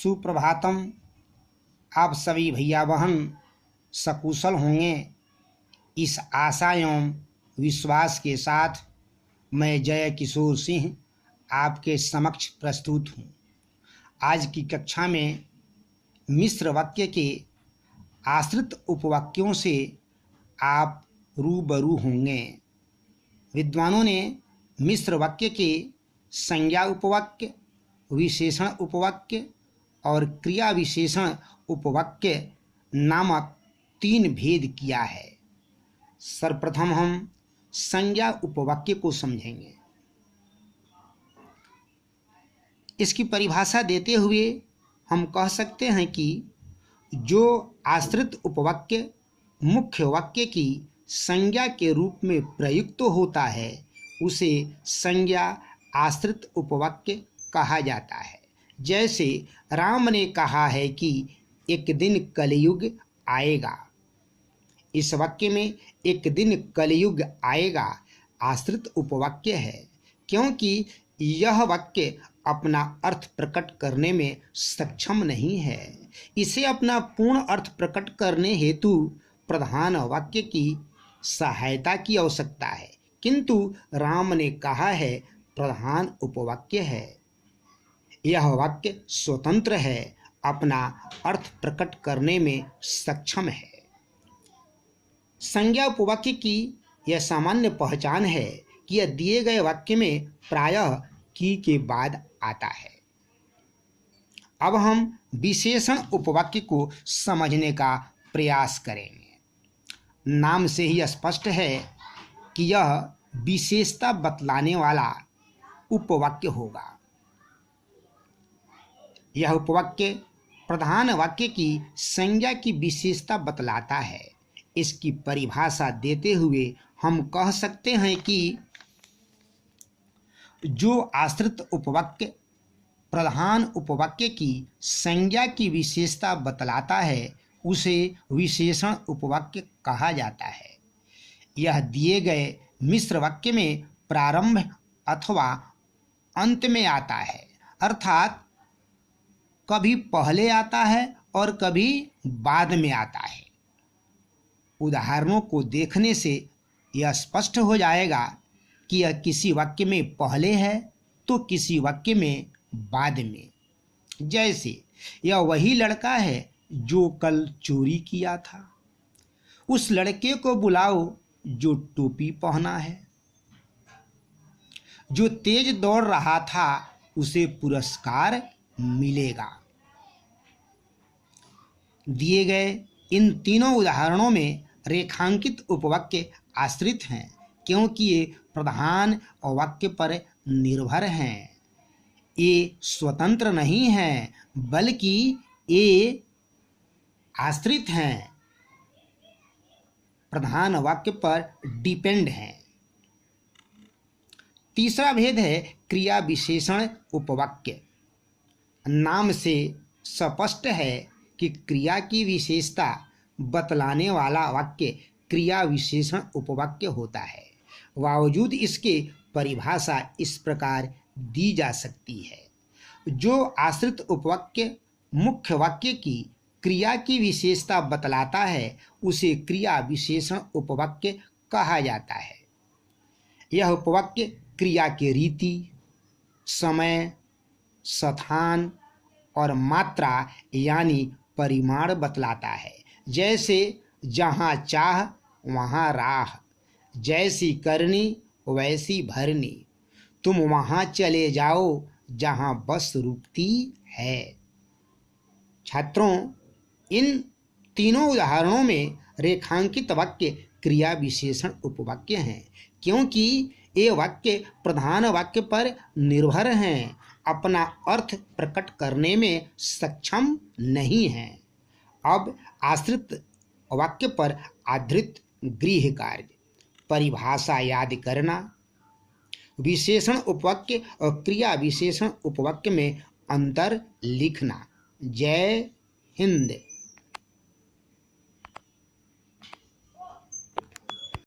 सुप्रभातम। आप सभी भैया बहन सकुशल होंगे, इस आशा एवं विश्वास के साथ मैं जय किशोर सिंह आपके समक्ष प्रस्तुत हूँ। आज की कक्षा में मिश्र वाक्य के आश्रित उपवाक्यों से आप रूबरू होंगे। विद्वानों ने मिश्र वाक्य के संज्ञा उपवाक्य, विशेषण उपवाक्य और क्रिया विशेषण उपवाक्य नामक 3 भेद किया है। सर्वप्रथम हम संज्ञा उपवाक्य को समझेंगे। इसकी परिभाषा देते हुए हम कह सकते हैं कि जो आश्रित उपवाक्य मुख्य वाक्य की संज्ञा के रूप में प्रयुक्त होता है उसे संज्ञा आश्रित उपवाक्य कहा जाता है। जैसे राम ने कहा है कि एक दिन कलयुग आएगा। इस वाक्य में एक दिन कलयुग आएगा आश्रित उपवाक्य है, क्योंकि यह वाक्य अपना अर्थ प्रकट करने में सक्षम नहीं है। इसे अपना पूर्ण अर्थ प्रकट करने हेतु प्रधान वाक्य की सहायता की आवश्यकता है, किंतु राम ने कहा है प्रधान उपवाक्य है। यह वाक्य स्वतंत्र है, अपना अर्थ प्रकट करने में सक्षम है। संज्ञा उपवाक्य की यह सामान्य पहचान है कि यह दिए गए वाक्य में प्रायः की के बाद आता है। अब हम विशेषण उपवाक्य को समझने का प्रयास करेंगे। नाम से ही स्पष्ट है कि यह विशेषता बतलाने वाला उपवाक्य होगा। यह उपवाक्य प्रधान वाक्य की संज्ञा की विशेषता बतलाता है। इसकी परिभाषा देते हुए हम कह सकते हैं कि जो आश्रित उपवाक्य प्रधान उपवाक्य की संज्ञा की विशेषता बतलाता है उसे विशेषण उपवाक्य कहा जाता है। यह दिए गए मिश्र वाक्य में प्रारंभ अथवा अंत में आता है, अर्थात कभी पहले आता है और कभी बाद में आता है। उदाहरणों को देखने से यह स्पष्ट हो जाएगा कि यह किसी वाक्य में पहले है तो किसी वाक्य में बाद में। जैसे यह वही लड़का है जो कल चोरी किया था। उस लड़के को बुलाओ जो टोपी पहना है। जो तेज दौड़ रहा था उसे पुरस्कार मिलेगा। दिए गए इन तीनों उदाहरणों में रेखांकित उपवाक्य आश्रित हैं, क्योंकि ये प्रधान वाक्य पर निर्भर हैं। ये स्वतंत्र नहीं हैं, बल्कि ये आश्रित हैं, प्रधान वाक्य पर डिपेंड हैं। तीसरा भेद है क्रिया विशेषण उपवाक्य। नाम से स्पष्ट है कि क्रिया की विशेषता बतलाने वाला वाक्य क्रिया विशेषण उपवाक्य होता है। बावजूद इसके परिभाषा इस प्रकार दी जा सकती है। जो आश्रित उपवाक्य मुख्य वाक्य की क्रिया की विशेषता बतलाता है उसे क्रिया विशेषण उपवाक्य कहा जाता है। यह उपवाक्य क्रिया के रीति, समय, स्थान और मात्रा यानी परिमाण बतलाता है। जैसे जहाँ चाह वहाँ राह, जैसी करनी वैसी भरनी, तुम वहाँ चले जाओ जहाँ बस रुकती है। छात्रों, इन तीनों उदाहरणों में रेखांकित वाक्य क्रिया विशेषण उपवाक्य हैं, क्योंकि ये वाक्य प्रधान वाक्य पर निर्भर हैं, अपना अर्थ प्रकट करने में सक्षम नहीं हैं। अब आश्रित वाक्य पर आधारित गृह कार्य परिभाषा याद करना। विशेषण उपवाक्य और क्रिया विशेषण उपवाक्य में अंतर लिखना। जय हिंद।